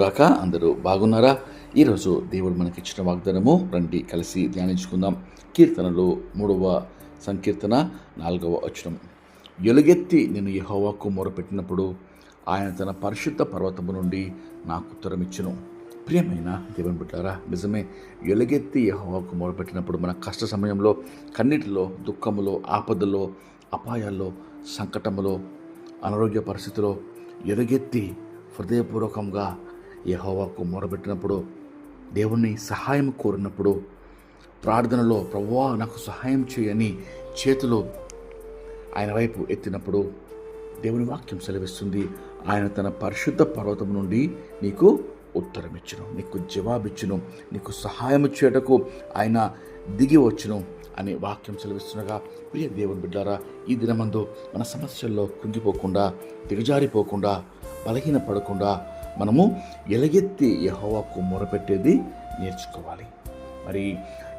గాక. అందరూ బాగున్నారా? ఈరోజు దేవుడు మనకిచ్చిన వాగ్దానము రండి కలిసి ధ్యానించుకుందాం. కీర్తనలు 3వ సంకీర్తన 4వ వచనం. ఎలుగెత్తి నేను యెహోవాకు మొరపెట్టినప్పుడు ఆయన తన పరిశుద్ధ పర్వతము నుండి నాకు ఉత్తరమిచ్చును. ప్రియమైన దేవుని బిడ్డలారా, నిజమే, ఎలుగెత్తి యెహోవాకు మొరపెట్టినప్పుడు మన కష్ట సమయంలో, కన్నీటిలో, దుఃఖములో, ఆపదలో, అపాయాల్లో, సంకటములో, అనారోగ్య పరిస్థితిలో ఎలుగెత్తి హృదయపూర్వకంగా యెహోవాకు మొరపెట్టినప్పుడు, దేవుని సహాయం కోరినప్పుడు, ప్రార్థనలో ప్రభువా నాకు సహాయం చేయని చేతులు ఆయన వైపు ఎత్తినప్పుడు దేవుని వాక్యం సెలవిస్తుంది, ఆయన తన పరిశుద్ధ పర్వతం నుండి నీకు ఉత్తరమిచ్చును, నీకు జవాబిచ్చును, నీకు సహాయం చేయటకు ఆయన దిగి వచ్చును అని వాక్యం సెలవిస్తుండగా, ప్రియ దేవుని బిడ్డారా, ఈ దినమందు మన సమస్యల్లో కృంగిపోకుండా, దిగజారిపోకుండా, బలహీనపడకుండా మనము ఎలుగెత్తి యెహోవాకు మొరపెట్టేది నేర్చుకోవాలి. మరి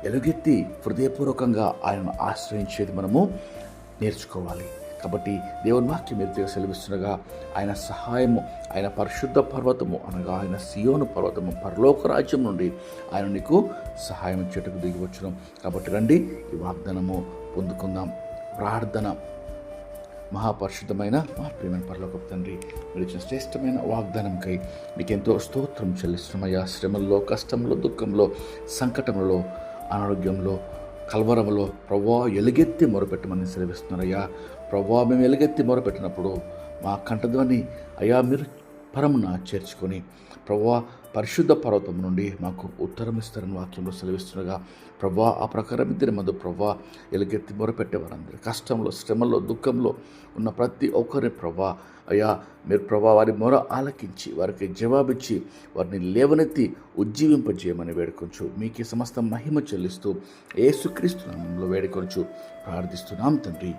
ఎలుగెత్తి హృదయపూర్వకంగా ఆయనను ఆశ్రయించేది మనము నేర్చుకోవాలి. కాబట్టి దేవుని వాక్యం ఎత్తుగా సెలవిస్తుండగా, ఆయన సహాయము, ఆయన పరిశుద్ధ పర్వతము అనగా ఆయన సియోను పర్వతము, పరలోక రాజ్యం నుండి ఆయన నీకు సహాయం చేయటకు దిగివచ్చును. కాబట్టి రండి ఈ వాగ్దానము పొందుకుందాం. ప్రార్థన. మహాపరిశుద్ధమైన మా ప్రియమైన పరలోకపు తండ్రి, మీరు ఇచ్చిన శ్రేష్టమైన వాగ్దానంకై మీకెంతో స్తోత్రం చెల్లిస్తున్నామయ్యా. శ్రమల్లో, కష్టంలో, దుఃఖంలో, సంకటంలో, అనారోగ్యంలో, కలవరంలో ప్రభువా ఎలుగెత్తి మొరపెట్టమని సెలవిస్తున్నారయ్యా. ప్రభువా మేము ఎలుగెత్తి మొరపెట్టినప్పుడు మా కంఠధ్వని అయ్యా మీరు పరమున చేర్చుకొని ప్రభువా పరిశుద్ధ పర్వతం నుండి మాకు ఉత్తరం ఇస్తారని వాక్యంలో సెలవిస్తుండగా, ప్రభువా ఆ ప్రకారం ఇద్దరి మందు ప్రభువా ఎలుగెత్తి మొరపెట్టేవారందరూ కష్టంలో, శ్రమల్లో, దుఃఖంలో ఉన్న ప్రతి ఒక్కరి ప్రభువా అయ్యా మీరు ప్రభువా వారి మొర ఆలకించి వారికి జవాబిచ్చి వారిని లేవనెత్తి ఉజ్జీవింపజేయమని వేడుకొంచు. మీకే సమస్త మహిమ చెల్లిస్తూ యేసుక్రీస్తు నామములో వేడుకొంచు ప్రార్థిస్తున్నాం తండ్రి.